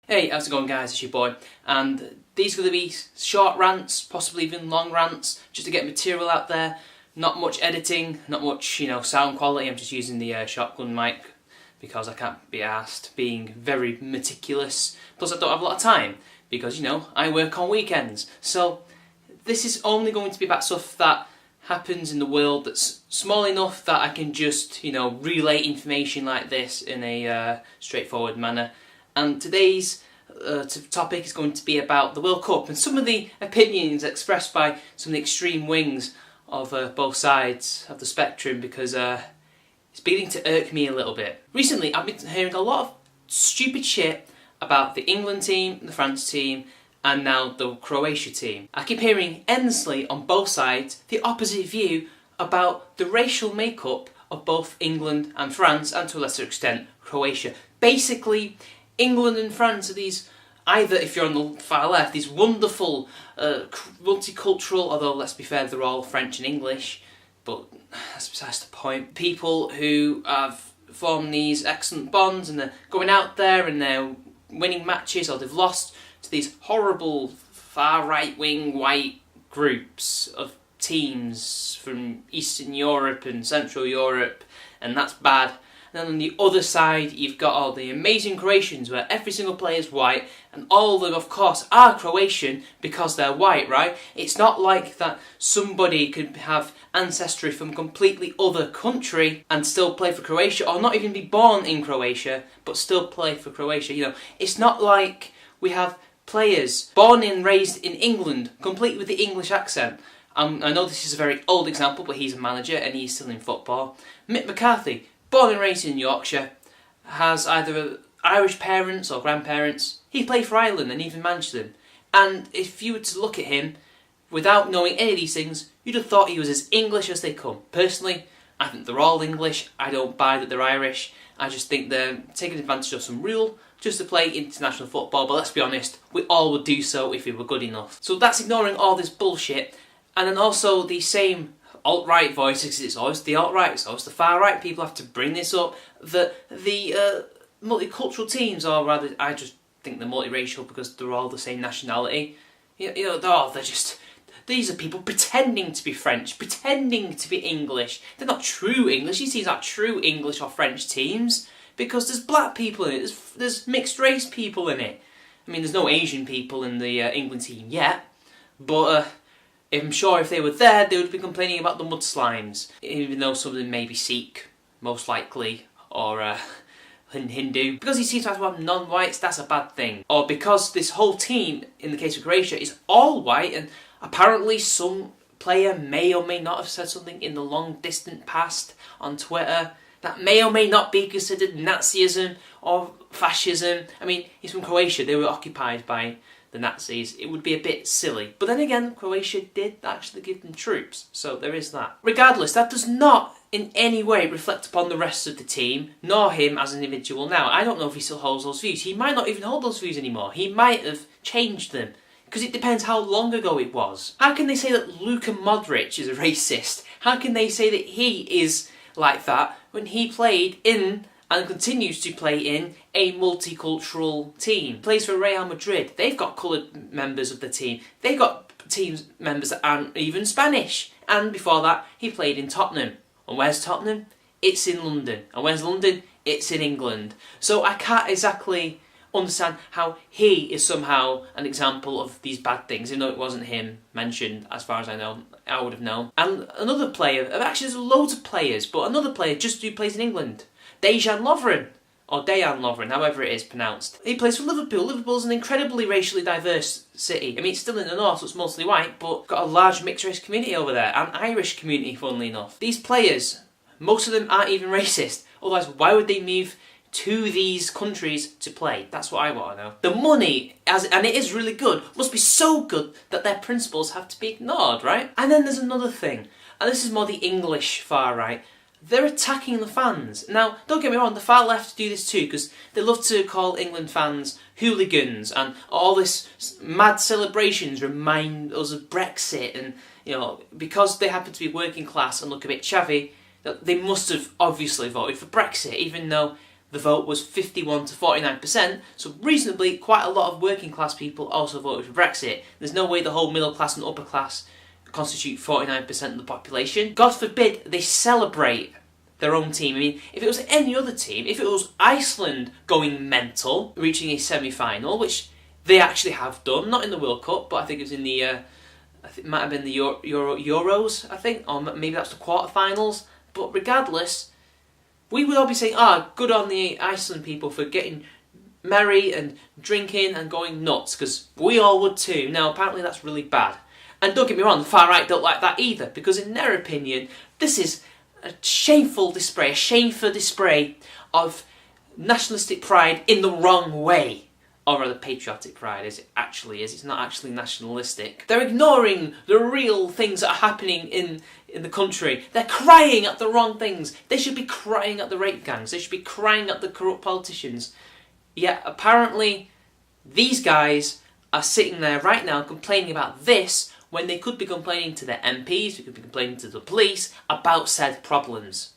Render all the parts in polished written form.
Hey, how's it going guys, it's your boy, and these are going to be short rants, possibly even long rants, just to get material out there. Not much editing, not much, sound quality. I'm just using the shotgun mic because I can't be arsed being very meticulous. Plus I don't have a lot of time because, I work on weekends. So this is only going to be about stuff that happens in the world that's small enough that I can just, relay information like this in a straightforward manner. And today's topic is going to be about the World Cup and some of the opinions expressed by some of the extreme wings of both sides of the spectrum, because it's beginning to irk me a little bit. Recently I've been hearing a lot of stupid shit about the England team, the France team, and now the Croatia team. I keep hearing endlessly on both sides the opposite view about the racial makeup of both England and France, and to a lesser extent Croatia. Basically, England and France are these, either if you're on the far left, these wonderful, multicultural, although let's be fair, they're all French and English, but that's besides the point. People who have formed these excellent bonds and they're going out there and they're winning matches, or they've lost to these horrible far right-wing white groups of teams from Eastern Europe and Central Europe, and that's bad. And then on the other side, you've got all the amazing Croatians where every single player is white, and all of them, of course, are Croatian because they're white, right? It's not like that somebody could have ancestry from a completely other country and still play for Croatia, or not even be born in Croatia, but still play for Croatia. It's not like we have players born and raised in England, complete with the English accent. I know this is a very old example, but he's a manager and he's still in football. Mick McCarthy, born and raised in Yorkshire, has either Irish parents or grandparents. He played for Ireland and even managed them. And if you were to look at him without knowing any of these things, you'd have thought he was as English as they come. Personally, I think they're all English. I don't buy that they're Irish. I just think they're taking advantage of some rule just to play international football. But let's be honest, we all would do so if we were good enough. So that's ignoring all this bullshit. And then also the same alt-right voices, it's always the alt-right, it's always the far-right people have to bring this up, that the multicultural teams, or rather, I just think they're multiracial because they're all the same nationality. They're just, these are people pretending to be French, pretending to be English. They're not true English. These teams aren't true English or French teams, because there's black people in it, there's mixed race people in it. I mean, there's no Asian people in the England team yet, but I'm sure if they were there, they would be complaining about the mudslimes, even though some of them may be Sikh, most likely, or Hindu. Because he seems to have non-whites, that's a bad thing. Or because this whole team, in the case of Croatia, is all white, and apparently some player may or may not have said something in the long distant past on Twitter that may or may not be considered Nazism or fascism. I mean, he's from Croatia, they were occupied by the Nazis. It would be a bit silly. But then again, Croatia did actually give them troops, so there is that. Regardless, that does not in any way reflect upon the rest of the team, nor him as an individual now. I don't know if he still holds those views. He might not even hold those views anymore. He might have changed them, because it depends how long ago it was. How can they say that Luka Modric is a racist? How can they say that he is like that when he played in and continues to play in a multicultural team? Plays for Real Madrid. They've got coloured members of the team. They've got team members that aren't even Spanish. And before that, he played in Tottenham. And where's Tottenham? It's in London. And where's London? It's in England. So I can't exactly understand how he is somehow an example of these bad things, even though it wasn't him mentioned, as far as I know. I would have known. And another player, actually there's loads of players, but another player just who plays in England, Dejan Lovren, or Dejan Lovren, however it is pronounced. He plays for Liverpool. Liverpool's an incredibly racially diverse city. I mean, it's still in the north, so it's mostly white, but got a large mixed race community over there, and Irish community, funnily enough. These players, most of them aren't even racist. Otherwise, why would they move to these countries to play? That's what I want to know. The money, and it is really good, must be so good that their principles have to be ignored, right? And then there's another thing, and this is more the English far right. They're attacking the fans. Now, don't get me wrong, the far left do this too, because they love to call England fans hooligans, and all this mad celebrations remind us of Brexit, and, because they happen to be working class and look a bit chavvy, they must have obviously voted for Brexit, even though the vote was 51 to 49%, so reasonably quite a lot of working class people also voted for Brexit. There's no way the whole middle class and upper class constitute 49% of the population. God forbid they celebrate their own team. I mean, if it was any other team, if it was Iceland going mental, reaching a semi-final, which they actually have done, not in the World Cup, but I think it was in the, I think it might have been the Euros, I think, or maybe that's the quarterfinals. But regardless, we would all be saying, good on the Iceland people for getting merry and drinking and going nuts, because we all would too. Now, apparently that's really bad. And don't get me wrong, the far right don't like that either, because in their opinion, this is a shameful display of nationalistic pride in the wrong way. Or rather, patriotic pride, as it actually is. It's not actually nationalistic. They're ignoring the real things that are happening in the country. They're crying at the wrong things. They should be crying at the rape gangs. They should be crying at the corrupt politicians. Yet, apparently, these guys are sitting there right now complaining about this when they could be complaining to their MPs, they could be complaining to the police about said problems.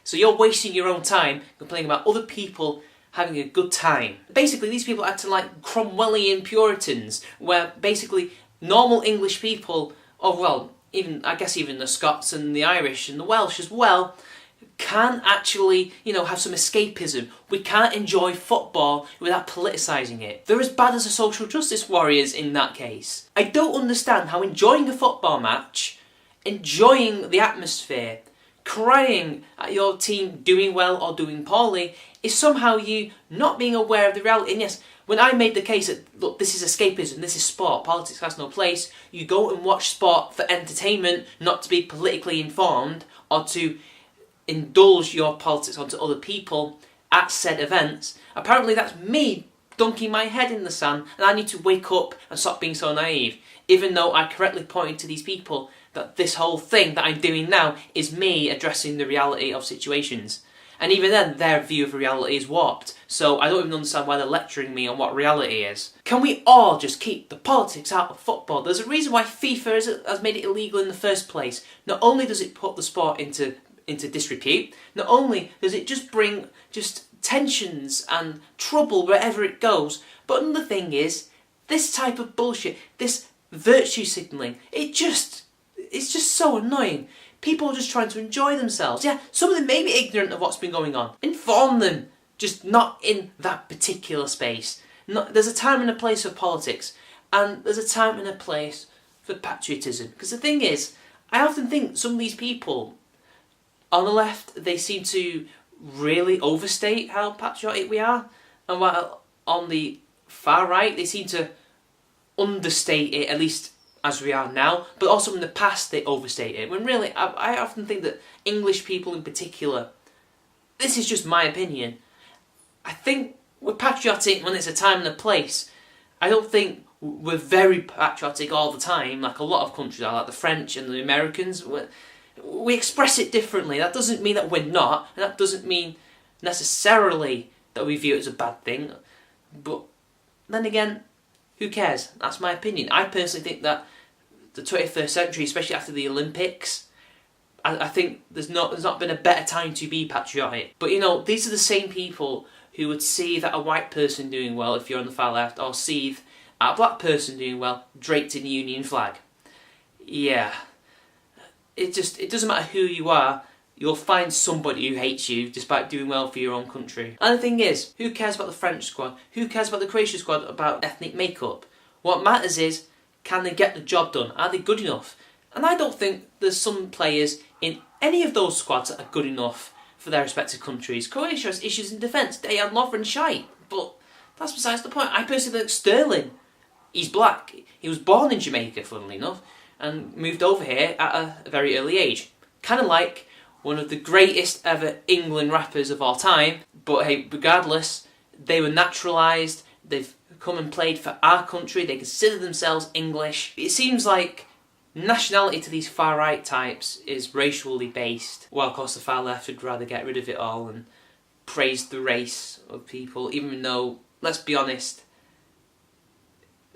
So you're wasting your own time complaining about other people having a good time. Basically, these people acting like Cromwellian Puritans, where basically normal English people, or well, I guess even the Scots and the Irish and the Welsh as well, can actually, have some escapism. We can't enjoy football without politicising it. They're as bad as the social justice warriors in that case. I don't understand how enjoying a football match, enjoying the atmosphere, crying at your team doing well or doing poorly, is somehow you not being aware of the reality. And yes, when I made the case that, look, this is escapism, this is sport, politics has no place, you go and watch sport for entertainment, not to be politically informed, or to indulge your politics onto other people at said events. Apparently that's me dunking my head in the sand, and I need to wake up and stop being so naive, even though I correctly pointed to these people that this whole thing that I'm doing now is me addressing the reality of situations. And even then, their view of reality is warped, so I don't even understand why they're lecturing me on what reality is. Can we all just keep the politics out of football? There's a reason why FIFA has made it illegal in the first place. Not only does it put the sport into disrepute, not only does it just bring tensions and trouble wherever it goes, but another thing is, this type of bullshit, this virtue signalling, it's just so annoying. People are just trying to enjoy themselves. Yeah, some of them may be ignorant of what's been going on. Inform them, just not in that particular space. There's a time and a place for politics, and there's a time and a place for patriotism. Because the thing is, I often think some of these people on the left, they seem to really overstate how patriotic we are, and while on the far right, they seem to understate it, at least as we are now, but also in the past they overstate it, when really I often think that English people in particular, this is just my opinion, I think we're patriotic when it's a time and a place. I don't think we're very patriotic all the time, like a lot of countries are, like the French and the Americans. We express it differently. That doesn't mean that we're not, and that doesn't mean necessarily that we view it as a bad thing, but then again, who cares? That's my opinion. I personally think that the 21st century, especially after the Olympics, I think there's not been a better time to be patriotic. But these are the same people who would see that a white person doing well, if you're on the far left, or see a black person doing well draped in the Union flag. Yeah. It doesn't matter who you are, you'll find somebody who hates you despite doing well for your own country. And the thing is, who cares about the French squad? Who cares about the Croatian squad about ethnic makeup? What matters is, can they get the job done? Are they good enough? And I don't think there's some players in any of those squads that are good enough for their respective countries. Croatia has issues in defence, Dejan Lovren shite, but that's besides the point. I personally think Sterling, he's black. He was born in Jamaica, funnily enough, and moved over here at a very early age. Kind of like one of the greatest ever England rappers of all time, but hey, regardless, they were naturalised, they've come and played for our country, they consider themselves English. It seems like nationality to these far right types is racially based, while of course the far left would rather get rid of it all and praise the race of people, even though, let's be honest,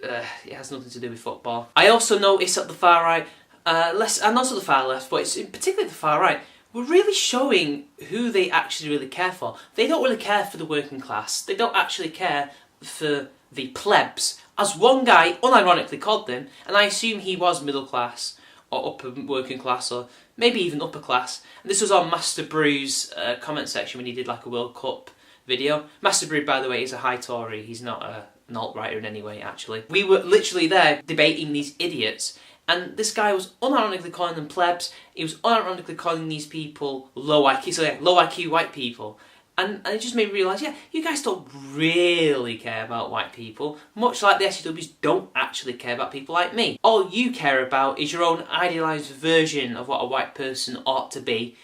it has nothing to do with football. I also notice at the far right, and also the far left, but it's in particular the far right, were really showing who they actually really care for. They don't really care for the working class. They don't actually care for the plebs, as one guy unironically called them, and I assume he was middle class or upper working class or maybe even upper class. And this was on Master Brew's comment section when he did like a World Cup video. Master Brew, by the way, is a high Tory. He's not an alt-writer in any way, actually. We were literally there debating these idiots, and this guy was unironically calling them plebs. He was unironically calling these people low IQ, so yeah, low IQ white people. And it just made me realise, yeah, you guys don't really care about white people, much like the SCWs don't actually care about people like me. All you care about is your own idealised version of what a white person ought to be,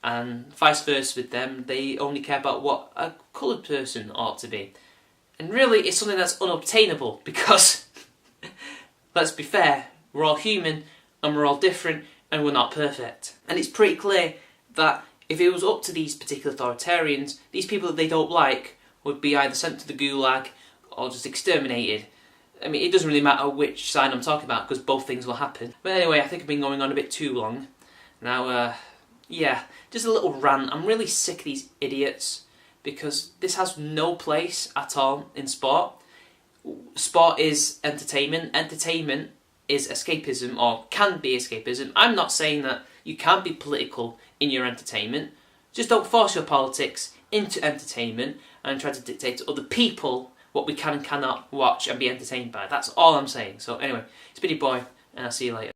and vice versa with them, they only care about what a coloured person ought to be. And really, it's something that's unobtainable, because, let's be fair, we're all human, and we're all different, and we're not perfect. And it's pretty clear that if it was up to these particular authoritarians, these people that they don't like would be either sent to the gulag or just exterminated. I mean, it doesn't really matter which side I'm talking about, because both things will happen. But anyway, I think I've been going on a bit too long. Now, yeah, just a little rant. I'm really sick of these idiots, because this has no place at all in sport. Sport is entertainment. Entertainment is escapism, or can be escapism. I'm not saying that you can't be political in your entertainment. Just don't force your politics into entertainment and try to dictate to other people what we can and cannot watch and be entertained by. That's all I'm saying. So anyway, it's been your boy, and I'll see you later.